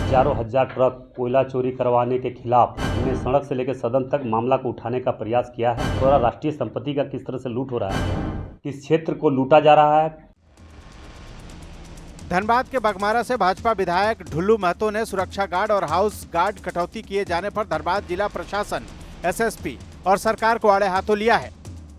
हजारों हजार ट्रक कोयला चोरी करवाने के खिलाफ हमने सड़क से लेकर सदन तक मामला को उठाने का प्रयास किया है। पूरा राष्ट्रीय संपत्ति का किस तरह से लूट हो रहा है, किस क्षेत्र को लूटा जा रहा है। धनबाद के बघमारा से भाजपा विधायक ढुल्लू महतो ने सुरक्षा गार्ड और हाउस गार्ड कटौती किए जाने पर धनबाद जिला प्रशासन, एसएसपी और सरकार को आड़े हाथों लिया है।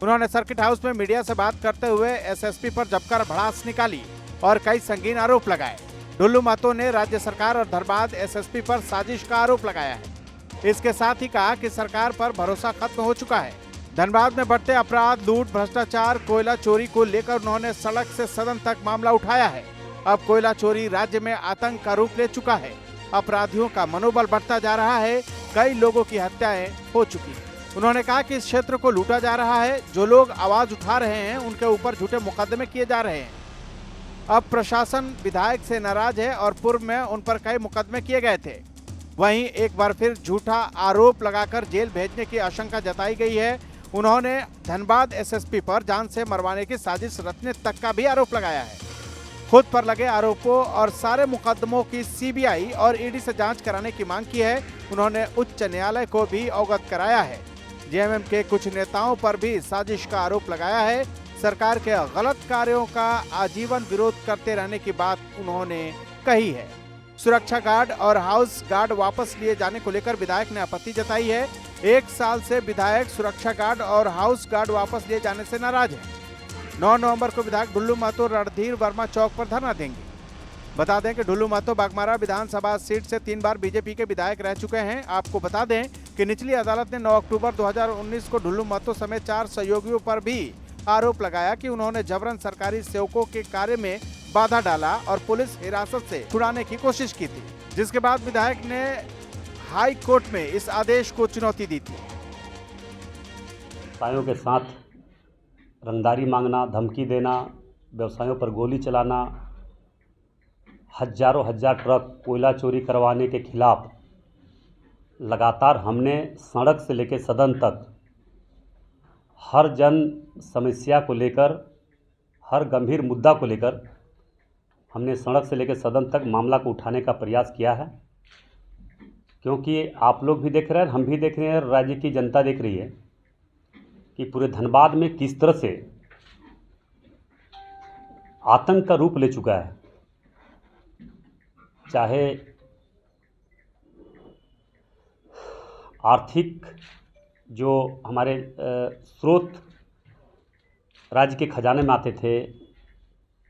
उन्होंने सर्किट हाउस में मीडिया से बात करते हुए एसएसपी पर जमकर भड़ास निकाली और कई संगीन आरोप लगाए। ढुल्लू महतो ने राज्य सरकार और धनबाद एसएसपी पर साजिश का आरोप लगाया है। इसके साथ ही कहा कि सरकार पर भरोसा खत्म हो चुका है। धनबाद में बढ़ते अपराध, लूट, भ्रष्टाचार, कोयला चोरी को लेकर उन्होंने सड़क से सदन तक मामला उठाया है। अब कोयला चोरी राज्य में आतंक का रूप ले चुका है। अपराधियों का मनोबल बढ़ता जा रहा है। कई लोगों की हत्याएं हो चुकी हैं। उन्होंने कहा कि इस क्षेत्र को लूटा जा रहा है। जो लोग आवाज उठा रहे हैं उनके ऊपर झूठे मुकदमे किए जा रहे हैं। अब प्रशासन विधायक से नाराज है और पूर्व में उन पर कई मुकदमे किए गए थे। वहीं एक बार फिर झूठा आरोप लगाकर जेल भेजने की आशंका जताई गई है। उन्होंने धनबाद एसएसपी पर जान से मरवाने की साजिश रचने तक का भी आरोप लगाया है। खुद पर लगे आरोपों और सारे मुकदमों की सीबीआई और ईडी से जांच कराने की मांग की है। उन्होंने उच्च न्यायालय को भी अवगत कराया है। जेएमएम के कुछ नेताओं पर भी साजिश का आरोप लगाया है। सरकार के गलत कार्यों का आजीवन विरोध करते रहने की बात उन्होंने कही है। सुरक्षा गार्ड और हाउस गार्ड वापस लिए जाने को लेकर विधायक ने आपत्ति जताई है। 1 साल से विधायक सुरक्षा गार्ड और हाउस गार्ड वापस लिए जाने से नाराज है। 9 नवंबर को विधायक ढुल्लू महतो रणधीर वर्मा चौक पर धरना देंगे। बता दें कि ढुल्लू महतो बघमारा विधानसभा सीट से 3 बार बीजेपी के विधायक रह चुके हैं। आपको बता दें कि निचली अदालत ने 9 अक्टूबर 2019 को ढुल्लू महतो समेत 4 सहयोगियों पर भी आरोप लगाया कि उन्होंने जबरन सरकारी सेवकों के कार्य में बाधा डाला और पुलिस हिरासत से छुड़ाने की कोशिश की थी, जिसके बाद विधायक ने हाई कोर्ट में इस आदेश को चुनौती दी थी। व्यवसायों के साथ रंगदारी मांगना, धमकी देना, व्यवसायों पर गोली चलाना, हजारों हजार ट्रक कोयला चोरी करवाने के खिलाफ लगातार हमने सड़क से लेकर सदन तक हर जन समस्या को लेकर, हर गंभीर मुद्दा को लेकर हमने सड़क से लेकर सदन तक मामला को उठाने का प्रयास किया है। क्योंकि आप लोग भी देख रहे हैं, हम भी देख रहे हैं, राज्य की जनता देख रही है कि पूरे धनबाद में किस तरह से आतंक का रूप ले चुका है। चाहे आर्थिक जो हमारे स्रोत राज्य के खजाने में आते थे,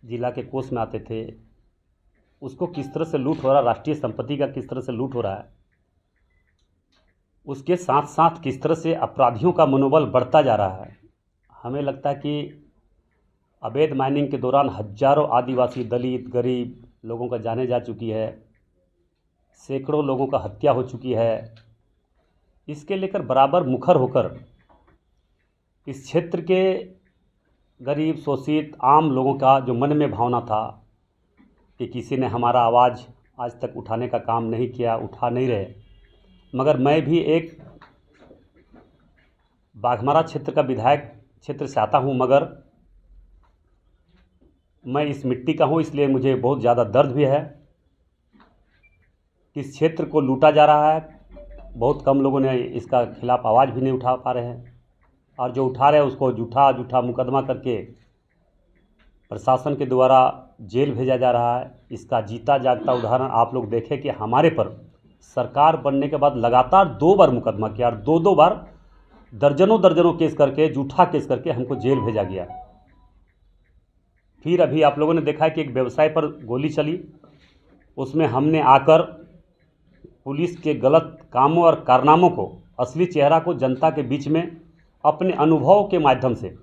जिला के कोष में आते थे, उसको किस तरह से लूट हो रहा है, राष्ट्रीय संपत्ति का किस तरह से लूट हो रहा है, उसके साथ साथ किस तरह से अपराधियों का मनोबल बढ़ता जा रहा है। हमें लगता है कि अवैध माइनिंग के दौरान हजारों आदिवासी, दलित, गरीब लोगों का जाने जा चुकी है, सैकड़ों लोगों का हत्या हो चुकी है। इसके लेकर बराबर मुखर होकर इस क्षेत्र के गरीब, शोषित, आम लोगों का जो मन में भावना था कि किसी ने हमारा आवाज़ आज तक उठाने का काम नहीं किया, उठा नहीं रहे। मगर मैं भी एक बाघमारा क्षेत्र का विधायक क्षेत्र से आता हूं, मगर मैं इस मिट्टी का हूं, इसलिए मुझे बहुत ज़्यादा दर्द भी है। इस क्षेत्र को लूटा जा रहा है। बहुत कम लोगों ने इसका खिलाफ आवाज़ भी नहीं उठा पा रहे हैं, और जो उठा रहे हैं उसको झूठा मुकदमा करके प्रशासन के द्वारा जेल भेजा जा रहा है। इसका जीता जागता उदाहरण आप लोग देखें कि हमारे पर सरकार बनने के बाद लगातार 2 बार मुकदमा किया और 2 बार दर्जनों केस करके, झूठा केस करके हमको जेल भेजा गया। फिर अभी आप लोगों ने देखा है कि एक व्यवसाय पर गोली चली, उसमें हमने आकर पुलिस के गलत कामों और कारनामों को, असली चेहरा को जनता के बीच में अपने अनुभव के माध्यम से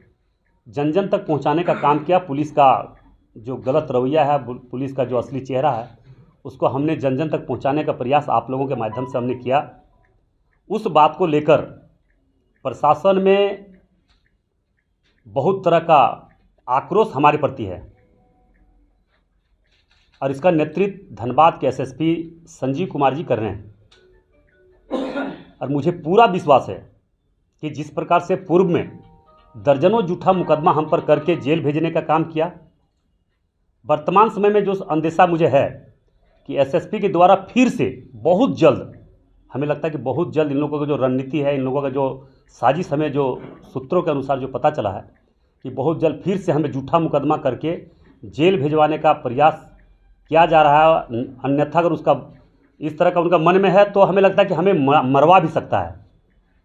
जन जन तक पहुंचाने का काम किया। पुलिस का जो गलत रवैया है, पुलिस का जो असली चेहरा है, उसको हमने जन जन तक पहुंचाने का प्रयास आप लोगों के माध्यम से हमने किया। उस बात को लेकर प्रशासन में बहुत तरह का आक्रोश हमारे प्रति है, और इसका नेतृत्व धनबाद के एसएसपी संजीव कुमार जी कर रहे हैं। और मुझे पूरा विश्वास है कि जिस प्रकार से पूर्व में दर्जनों झूठा मुकदमा हम पर करके जेल भेजने का काम किया, वर्तमान समय में जो अंदेशा मुझे है कि एसएसपी के द्वारा फिर से बहुत जल्द, हमें लगता है कि बहुत जल्द इन लोगों का जो रणनीति है, इन लोगों का जो साजिश हमें जो सूत्रों के अनुसार जो पता चला है कि बहुत जल्द फिर से हमें झूठा मुकदमा करके जेल भिजवाने का प्रयास किया जा रहा है। अन्यथा अगर उसका इस तरह का उनका मन में है तो हमें लगता है कि हमें मरवा भी सकता है।